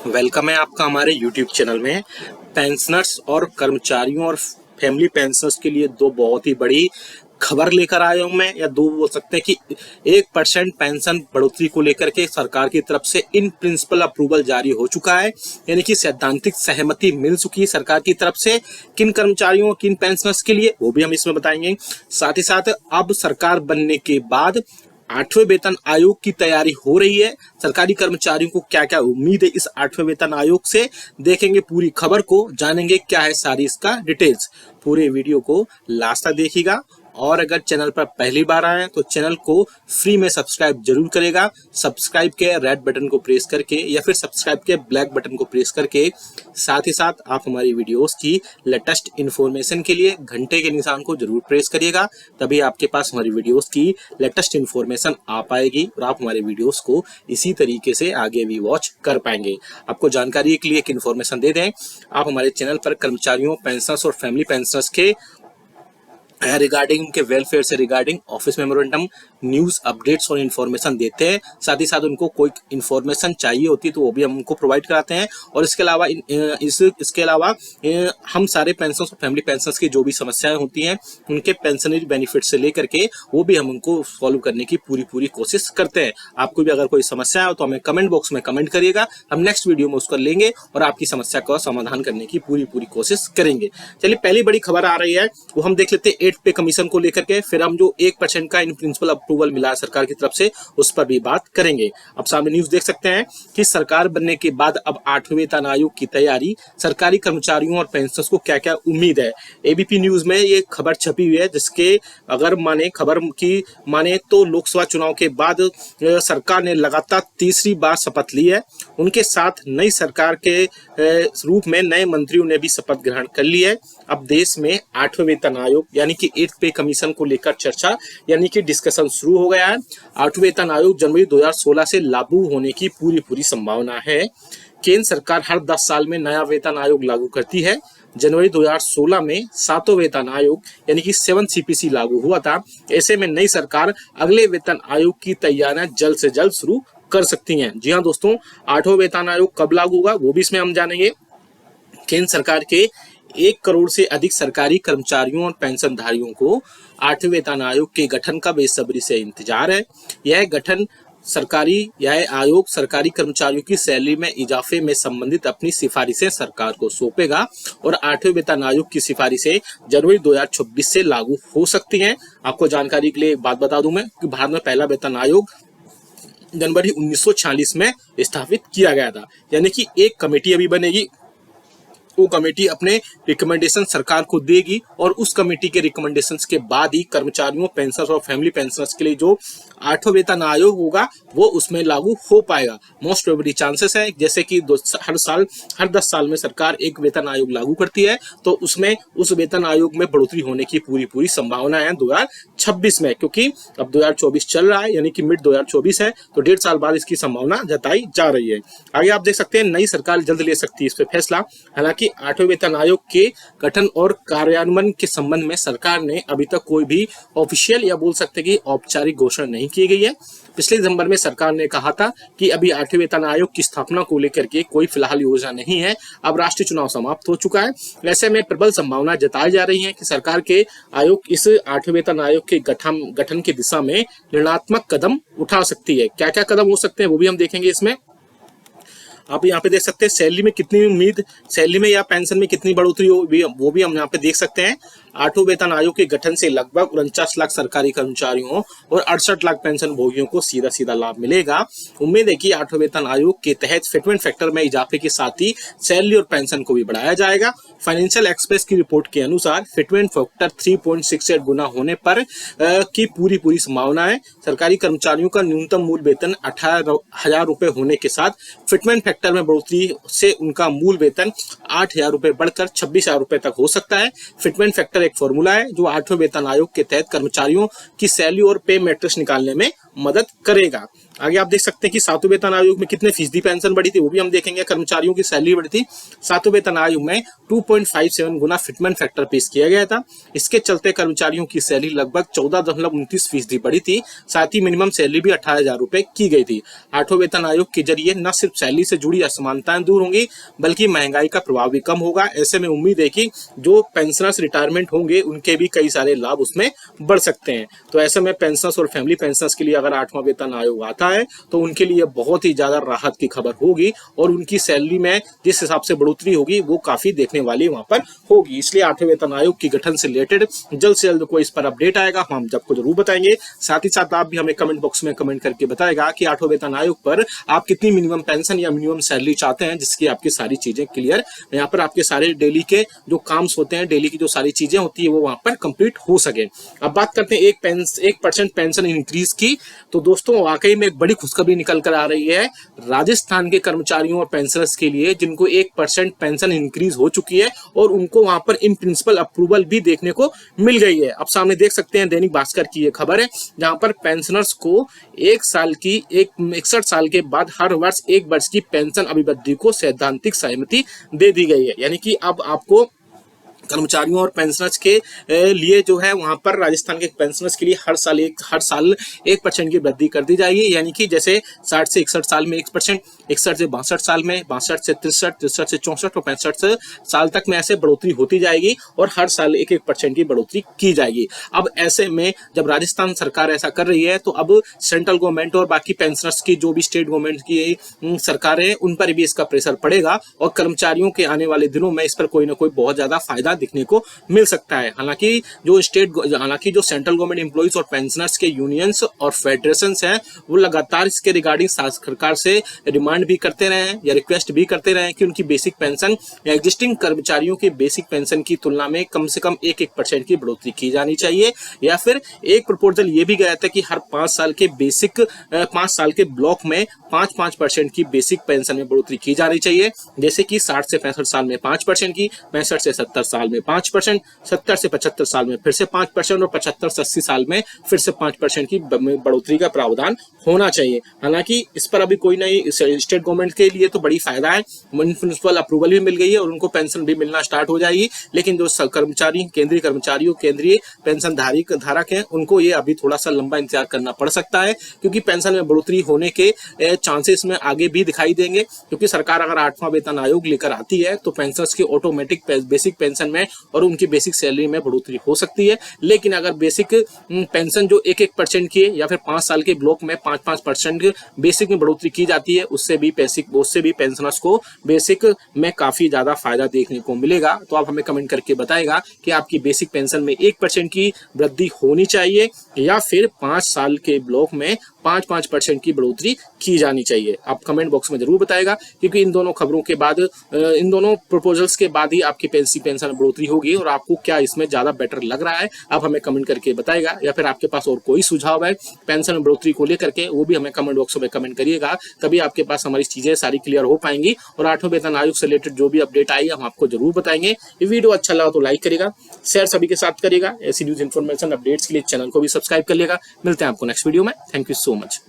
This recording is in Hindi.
वेलकम है आपका हमारे YouTube चैनल में। पेंशनर्स और कर्मचारियों और फैमिली पेंशनर्स के लिए दो बहुत ही बड़ी खबर लेकर आया हूं मैं, या दो बोल सकते हैं कि 1% पेंशन बढ़ोतरी को लेकर के सरकार की तरफ से इन प्रिंसिपल अप्रूवल जारी हो चुका है, यानी कि सैद्धांतिक सहमति मिल चुकी है सरकार की तरफ से किन कर्मचारियों किन पेंशनर्स के लिए, वो भी हम इसमें बताएंगे। साथ ही साथ अब सरकार बनने के बाद 8वें वेतन आयोग की तैयारी हो रही है। सरकारी कर्मचारियों को क्या क्या उम्मीद है इस 8वें वेतन आयोग से, देखेंगे पूरी खबर को, जानेंगे क्या है सारी इसका डिटेल्स। पूरे वीडियो को लास्ट तक देखिएगा और अगर चैनल पर पहली बार आए हैं तो चैनल को फ्री में सब्सक्राइब जरूर करेगा। सब्सक्राइब के रेड बटन को प्रेस करके या फिर सब्सक्राइब के ब्लैक बटन को प्रेस करके, साथ ही साथ आप हमारी वीडियोस की लेटेस्ट इन्फॉर्मेशन के लिए घंटे के निशान को जरूर प्रेस करिएगा, तभी आपके पास हमारी वीडियोस की लेटेस्ट इन्फॉर्मेशन आ पाएगी और आप हमारे वीडियोस को इसी तरीके से आगे भी वॉच कर पाएंगे। आपको जानकारी के लिए एक इन्फॉर्मेशन दे दें, आप हमारे चैनल पर कर्मचारियों, पेंशनर्स और फैमिली पेंशनर्स के रिगार्डिंग उनके वेलफेयर से regarding office memorandum, news updates और इन्फॉर्मेशन देते हैं। साथ ही साथ उनको कोई इन्फॉर्मेशन चाहिए होती है तो वो भी हम उनको प्रोवाइड कराते हैं। और इसके अलावा हम सारे पेंशनर्स और फैमिली पेंशनर्स की जो भी समस्याएं होती हैं उनके पेंशनरी बेनिफिट से लेकर के वो भी हम उनको सॉल्व करने की पूरी कोशिश करते हैं। आपको भी अगर कोई समस्या हो तो हमें कमेंट बॉक्स में कमेंट करिएगा, हम नेक्स्ट वीडियो में उसको लेंगे और आपकी समस्या का समाधान करने की पूरी कोशिश करेंगे। चलिए पहली बड़ी खबर आ रही है वो हम देख लेते हैं 8 पे कमीशन को लेकर के, फिर हम जो 1% का इन प्रिंसिपल अप्रूवल मिला है सरकार की तरफ से उस पर भी बात करेंगे। अब सामने न्यूज देख सकते हैं कि सरकार बनने के बाद अब 8वें वेतन आयोग की तैयारी, सरकारी कर्मचारियों और पेंशनर्स को क्या क्या उम्मीद है। एबीपी न्यूज में ये खबर छपी हुई है, जिसके अगर खबर की माने तो लोकसभा चुनाव के बाद सरकार ने लगातार तीसरी बार शपथ ली है। उनके साथ नई सरकार के रूप में नए मंत्रियों ने भी शपथ ग्रहण कर ली है। अब देश में 8वें वेतन आयोग यानी कि 8 पे कमीशन को लेकर चर्चा यानी कि डिस्कशन शुरू हो गया है। 8वें वेतन आयोग जनवरी 2016 से लागू होने की पूरी संभावना है। केंद्र सरकार हर 10 साल में नया वेतन आयोग लागू करती है। जनवरी 2016 में 7वां वेतन आयोग यानी कि 7 सीपीसी लागू हुआ था। ऐसे में नई सरकार अगले वेतन आयोग की तैयारियां जल्द से जल्द शुरू कर सकती हैं। जी हाँ दोस्तों, 8वां वेतन आयोग कब लागू होगा वो भी इसमें हम जानेंगे। केंद्र सरकार के 1 करोड़ से अधिक सरकारी कर्मचारियों और पेंशनधारियों को 8वें वेतन आयोग के गठन का बेसब्री से इंतजार है। यह आयोग सरकारी कर्मचारियों की सैलरी में इजाफे में संबंधित अपनी सिफारिशें सरकार को सौंपेगा और 8वें वेतन आयोग की सिफारिशें जनवरी 2026 से लागू हो सकती हैं। आपको जानकारी के लिए एक बात बता दूं मैं कि भारत में पहला वेतन आयोग जनवरी 1946 में स्थापित किया गया था, यानी कि एक कमेटी अभी बनेगी, वो कमेटी अपने रिकमेंडेशन सरकार को देगी और उस कमेटी के रिकमेंडेशंस के बाद ही कर्मचारियों, पेंशनर्स और फैमिली पेंशनर्स के लिए जो 8वां वेतन आयोग होगा वो उसमें लागू हो पाएगा। मोस्ट प्रोबेबली चांसेस है, जैसे कि हर 10 साल में सरकार एक वेतन आयोग लागू करती है तो उसमें उस वेतन आयोग में बढ़ोतरी होने की पूरी संभावना है 2026 में, क्योंकि अब 2024 चल रहा है यानी कि मिड 2024 है तो 1.5 साल बाद इसकी संभावना जताई जा रही है। आगे आप देख सकते हैं नई सरकार जल्द ले सकती है इस पर फैसला। हालांकि 8वें वेतन आयोग के गठन और कार्यान्वयन के संबंध में सरकार ने अभी तक कोई भी ऑफिशियल या बोल सकते कि औपचारिक घोषणा नहीं की गई है। पिछले दिसंबर में सरकार ने कहा था कि अभी 8वें वेतन आयोग की स्थापना को लेकर के कोई फिलहाल योजना नहीं है। अब राष्ट्रीय चुनाव समाप्त हो चुका है, ऐसे में प्रबल संभावना जताई जा रही है कि सरकार के आयोग इस 8वें वेतन आयोग के गठन की दिशा में निर्णात्मक कदम उठा सकती है। क्या क्या कदम हो सकते हैं वो भी हम देखेंगे इसमें। आप यहाँ पे देख सकते हैं सैलरी में कितनी उम्मीद, सैलरी में या पेंशन में कितनी बढ़ोतरी हो वो भी हम यहाँ पे देख सकते हैं। 8वें वेतन आयोग के गठन से लगभग 49 लाख सरकारी कर्मचारियों और 68 लाख पेंशन भोगियों को सीधा लाभ मिलेगा। उम्मीद है कि 8वें वेतन आयोग के तहत फिटमेंट फैक्टर में इजाफे के साथ ही सैलरी और पेंशन को भी बढ़ाया जाएगा। फाइनेंशियल एक्सप्रेस की रिपोर्ट के अनुसार फिटमेंट फैक्टर 3.68 गुना होने पर की पूरी संभावना है। सरकारी कर्मचारियों का न्यूनतम मूल वेतन 18,000 रुपए होने के साथ फिटमेंट फैक्टर में बढ़ोतरी से उनका मूल वेतन 8,000 रुपए बढ़कर 26,000 रुपए तक हो सकता है। फिटमेंट फैक्टर एक फॉर्मूला है जो 8वें वेतन आयोग के तहत कर्मचारियों की सैलरी और पे मैट्रिक्स निकालने में मदद करेगा। आगे आप देख सकते हैं कि 7वें वेतन आयोग में कितने फीसदी पेंशन बढ़ी थी, वो भी हम देखेंगे। कर्मचारियों की सैलरी बढ़ी थी 7वें वेतन आयोग में 2.57 गुना फिटमेंट फैक्टर पेश किया गया था। इसके चलते कर्मचारियों की सैलरी लगभग 14.29% बढ़ी थी। साथ ही मिनिमम सैलरी भी 18,000 रुपए की गई थी। 8वें वेतन आयोग के जरिए न सिर्फ सैलरी से जुड़ी असमानताएं दूर होंगी बल्कि महंगाई का प्रभाव भी कम होगा। ऐसे में उम्मीद है कि जो पेंशनर्स रिटायरमेंट होंगे उनके भी कई सारे लाभ उसमें बढ़ सकते हैं। तो ऐसे में पेंशनर्स और फैमिली पेंशनर्स के लिए अगर 8वां वेतन आयोग आता है तो उनके लिए बहुत ही ज्यादा राहत की खबर होगी और उनकी सैलरी में जिस हिसाब से बढ़ोतरी होगी वो काफी देखने वाली वहां पर होगी। इसलिए 8वें वेतन आयोग की गठन से रिलेटेड जल्द से जल्द कोई इस पर अपडेट आएगा हम सबको जरूर बताएंगे। साथ ही साथ आप भी हमें कमेंट बॉक्स में कमेंट करके बताएगा कि 8वें वेतन आयोग पर आप कितनी मिनिमम पेंशन या मिनिमम सैलरी चाहते हैं, जिसकी आपकी सारी चीजें क्लियर यहाँ पर आपके सारे डेली के जो काम्स होते हैं, डेली की जो सारी चीजें होती है वो वहां पर कंप्लीट हो सके। अब बात करते हैं 1% पेंशन इंक्रीज की। तो दोस्तों वाकई में एक बड़ी खुशखबरी निकल कर आ रही है राजस्थान के कर्मचारियों और पेंशनर्स के लिए जिनको 1% पेंशन इंक्रीज हो चुकी है और उनको वहां पर इन प्रिंसिपल अप्रूवल भी देखने को मिल गई है। अब सामने देख सकते हैं दैनिक भास्कर की ये खबर है जहां पर पेंशनर्स को 61 साल के बाद हर वर्ष 1 वर्ष की पेंशन अभिवृद्धि को सैद्धांतिक सहमति दे दी गई है। यानी कि अब आपको कर्मचारियों और पेंशनर्स के लिए जो है वहां पर राजस्थान के पेंशनर्स के लिए हर साल 1% की वृद्धि कर दी जाएगी। यानी कि जैसे 60 से 61 साल में 1%, 61 से 62 साल में, 62 से 63, 63 से 64 और 65 साल तक में ऐसे बढ़ोतरी होती जाएगी और हर साल 1% की बढ़ोतरी की जाएगी। अब ऐसे में जब राजस्थान सरकार ऐसा कर रही है तो अब सेंट्रल गवर्नमेंट और बाकी पेंशनर्स की जो भी स्टेट गवर्नमेंट की सरकारें उन पर भी इसका प्रेशर पड़ेगा और कर्मचारियों के आने वाले दिनों में इस पर कोई ना कोई बहुत ज्यादा फायदा दिखने को मिल सकता है। हालांकि जो सेंट्रल गवर्नमेंट एम्प्लॉइज और पेंशनर्स के यूनियंस और फेडरेशंस हैं वो लगातार इसके रिगार्डिंग सरकार से डिमांड भी करते रहे हैं या रिक्वेस्ट भी करते रहे हैं कि उनकी बेसिक पेंशन या एग्जिस्टिंग कर्मचारियों की बेसिक पेंशन की तुलना में कम से कम 1% की बढ़ोतरी की जानी चाहिए। या फिर एक प्रपोजल ये भी गया था कि हर 5 साल के ब्लॉक में 5% की बेसिक पेंशन में बढ़ोतरी की जानी चाहिए। जैसे कि 60 से 65 साल में 5% की, 65 से 70 साल में 5%, 70 से 75 साल में फिर से 5% और 75 से 80 साल में फिर से 5% की बढ़ोतरी का प्रावधान होना चाहिए। हालांकि इस पर अभी कोई नहीं, स्टेट गवर्नमेंट के लिए तो बड़ी फायदा है, म्युनिसिपल अप्रूवल भी मिल गई है और उनको पेंशन भी मिलना स्टार्ट हो जाएगी। लेकिन जो केंद्रीय पेंशन धारक हैं उनको ये अभी थोड़ा सा लंबा इंतजार करना पड़ सकता है क्योंकि पेंशन में बढ़ोतरी होने के चांसेस में आगे भी दिखाई देंगे। क्योंकि सरकार अगर 8वां वेतन आयोग लेकर आती है तो पेंशनर्स की ऑटोमेटिक बेसिक पेंशन में और उनकी बेसिक सैलरी में बढ़ोतरी हो सकती है। लेकिन अगर बेसिक पेंशन जो 1% की या फिर 5 साल के ब्लॉक में 5% बेसिक में बढ़ोतरी की जाती है उससे भी पेंशनर्स को बेसिक में काफी ज्यादा फायदा देखने को मिलेगा। तो आप हमें कमेंट करके बताएगा कि आपकी बेसिक पेंशन में 1% की वृद्धि होनी चाहिए या फिर 5 साल के ब्लॉक में 5% की बढ़ोतरी की जानी चाहिए। आप कमेंट बॉक्स में जरूर बताएगा क्योंकि इन दोनों खबरों के बाद, इन दोनों प्रपोजल्स के बाद ही आपकी पेंशन में बढ़ोतरी होगी और आपको क्या इसमें ज्यादा बेटर लग रहा है आप हमें कमेंट करके बताएगा। या फिर आपके पास और कोई सुझाव है पेंशन में बढ़ोतरी को लेकर के वो भी हमें कमेंट बॉक्स में कमेंट करिएगा, तभी आपके पास हमारी चीजें सारी क्लियर हो पाएंगी और 8वें वेतन आयोग से रिलेटेड जो भी अपडेट आई हम आपको जरूर बताएंगे। ये वीडियो अच्छा लगा तो लाइक करिएगा, शेयर सभी के साथ करिएगा। ऐसी न्यूज इन्फॉर्मेशन अपडेट्स के लिए चैनल को भी सब्सक्राइब कर लिएगा। मिलते हैं आपको नेक्स्ट वीडियो में। Thank you so much.